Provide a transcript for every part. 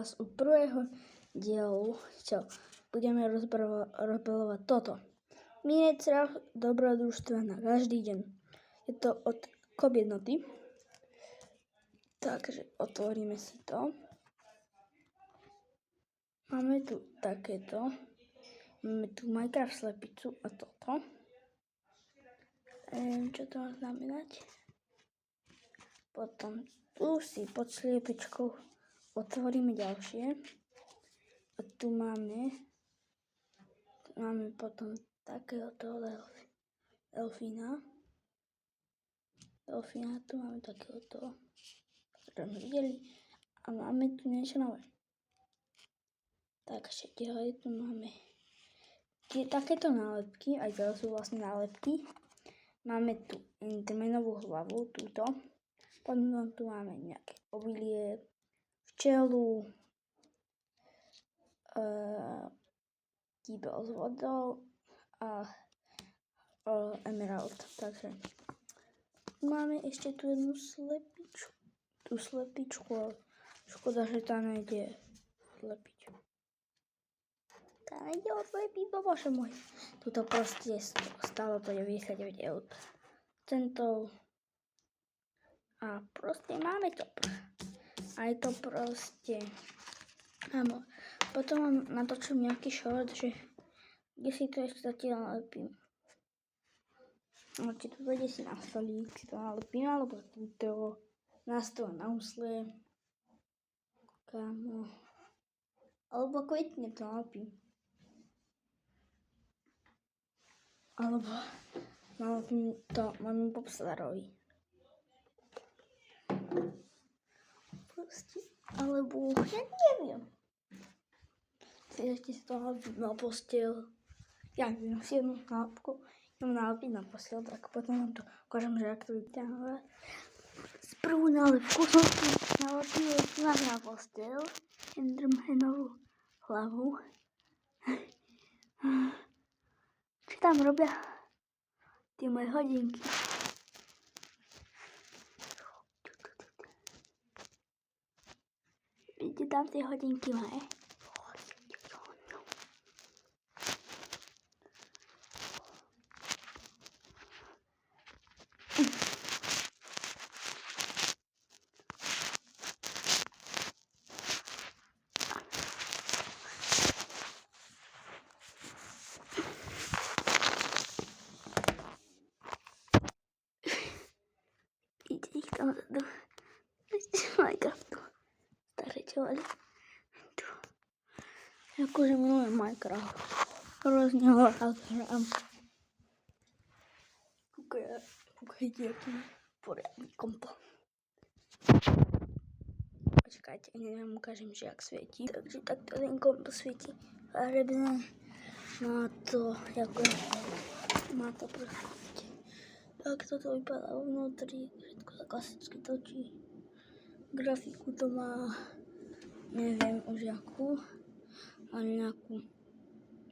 vás u prvého dielu, čo budeme rozbalovať toto. Miniatura dobrodružstva na každý deň. Je to od Coop jednoty. Takže otvoríme si to. Máme tu takéto. Máme tu Minecraft slepicu a toto. Neviem, čo to má znamenať. Potom tu si pod slepičkou otvoríme ďalšie. A tu máme potom takéhoto delfína. Tu máme takéhoto, ktoré sme videli. A máme tu niečo nové. Takže ďalej tu máme takéto nálepky, aj to sú vlastne nálepky. Máme tu Endermanovú hlavu, túto. Potom tu máme nejaké obilie, včelu, kýbel s vodou a emerald. Takže máme ešte tu jednu slepičku. Tú slepičku, škoda, že tá nejde slepiť. Tá nejde odlepiť, bože môj. Tuto proste stálo to 99 €. Centov. A proste máme to. A je to proste. Áno. Potom natočím nejaký short, že kde si to ešte zatiaľ nalepím. Či to bude si na stolík, si to nalepím, alebo túto na stole na husle. Kámo. Alebo kvetne to nalepím. Alebo nalepím to môjmu popstarovi. Proste, alebo ja neviem. Ešte si to nalepím na posteľ. Ja neviem, si jednu nálepku nalepím na posteľ, tak potom vám to ukážem, že ak to vyťahovať. Z prvú nálepku som si nalepil na posteľ. Endermanovú hlavu. Čo tam robia tie moje hodinky? Vidíte tam tie hodinky moje? Vidíte ich tam vzadu? Minecraftu. Staré čovali. Tu. Akože milujem Minecraft. Hrozne ho rád hrám. Kúkajte, aký poriadny kompot. Počkajte, neviem, ukážem, že jak svieti. Takže takto ten kompot svieti farebné. Má to proste. Tak toto vypadá vnútri, všetko sa klasicky točí. Grafiku to má, neviem už jakú, ale nejakú,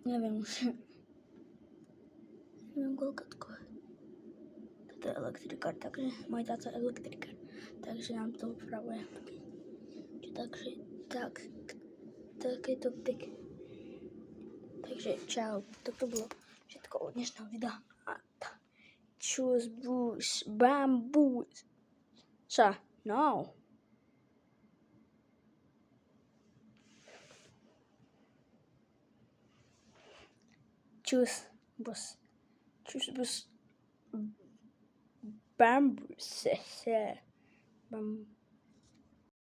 neviem už, neviem koľkátko. Toto je elektrikár, takže môj táto je elektrikár, takže nám to upravuje. Takže takéto pek. Takže čau, toto bolo všetko od dnešného videa. Choose boost, bamboo. No. Choose boost, bamboo.